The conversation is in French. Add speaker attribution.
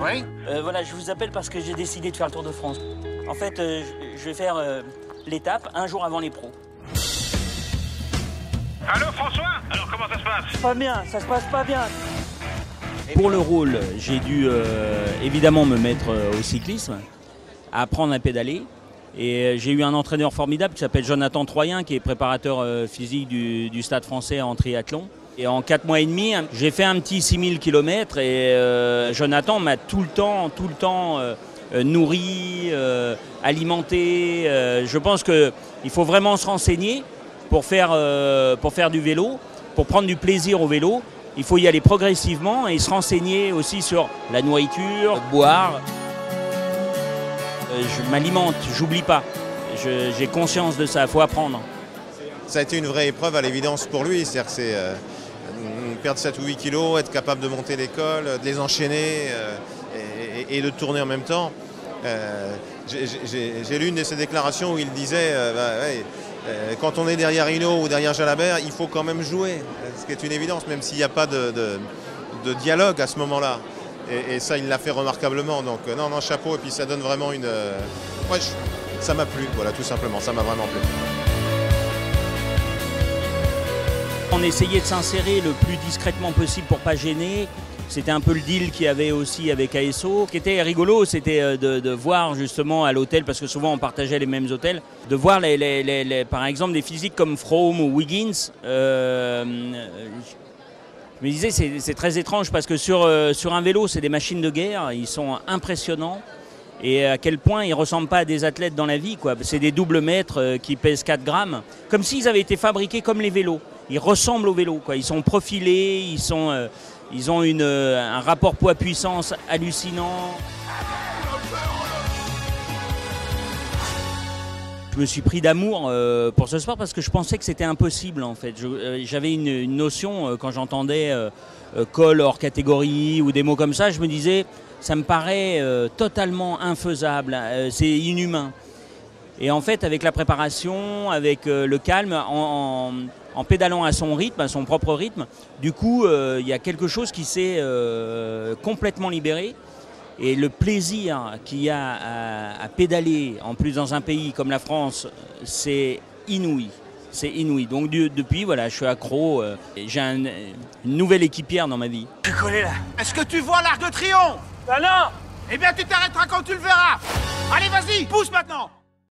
Speaker 1: Oui.
Speaker 2: Voilà, je vous appelle parce que j'ai décidé de faire le Tour de France. En fait, je vais faire l'étape un jour avant les pros.
Speaker 1: Allô François? Alors comment ça se passe?
Speaker 2: Pas bien, ça se passe pas bien.
Speaker 3: Pour le rôle, j'ai dû évidemment me mettre au cyclisme, à apprendre à pédaler. Et j'ai eu un entraîneur formidable qui s'appelle Jonathan Troyen, qui est préparateur physique du Stade Français en triathlon. Et en 4 mois et demi, j'ai fait un petit 6000 km et Jonathan m'a tout le temps nourri, alimenté. Je pense qu'il faut vraiment se renseigner pour faire du vélo, pour prendre du plaisir au vélo. Il faut y aller progressivement et se renseigner aussi sur la nourriture, boire. Je m'alimente, j'oublie pas. J'ai conscience de ça, il faut apprendre.
Speaker 4: Ça a été une vraie épreuve à l'évidence pour lui, c'est-à-dire que c'est perdre 7 ou 8 kilos, être capable de monter l'école, de les enchaîner et de tourner en même temps. J'ai lu une de ses déclarations où il disait quand on est derrière Hinault ou derrière Jalabert, il faut quand même jouer, ce qui est une évidence, même s'il n'y a pas de dialogue à ce moment-là. Et ça, il l'a fait remarquablement. Donc non, chapeau. Et puis ça donne vraiment une... Ouais, ça m'a plu, voilà, tout simplement. Ça m'a vraiment plu.
Speaker 3: On essayait de s'insérer le plus discrètement possible pour pas gêner. C'était un peu le deal qu'il y avait aussi avec ASO. Ce qui était rigolo, c'était de voir justement à l'hôtel, parce que souvent on partageait les mêmes hôtels, de voir par exemple des physiques comme Froome ou Wiggins. Je me disais, c'est très étrange parce que sur un vélo, c'est des machines de guerre, ils sont impressionnants. Et à quel point ils ne ressemblent pas à des athlètes dans la vie, quoi. C'est des doubles mètres qui pèsent 4 grammes, comme s'ils avaient été fabriqués comme les vélos. Ils ressemblent aux vélos, quoi. Ils sont profilés, ils ont un rapport poids-puissance hallucinant. Je me suis pris d'amour pour ce sport parce que je pensais que c'était impossible en fait. J'avais une notion quand j'entendais col hors catégorie ou des mots comme ça, je me disais ça me paraît totalement infaisable, c'est inhumain. Et en fait avec la préparation, avec le calme, en pédalant à son rythme, à son propre rythme, du coup il y a quelque chose qui s'est complètement libéré. Et le plaisir qu'il y a à pédaler, en plus dans un pays comme la France, c'est inouï. C'est inouï. Donc depuis, voilà, je suis accro. J'ai une nouvelle équipière dans ma vie.
Speaker 2: Je suis collé là.
Speaker 1: Est-ce que tu vois l'Arc de Triomphe?
Speaker 2: Ah non!
Speaker 1: Eh bien tu t'arrêteras quand tu le verras. Allez vas-y, pousse maintenant.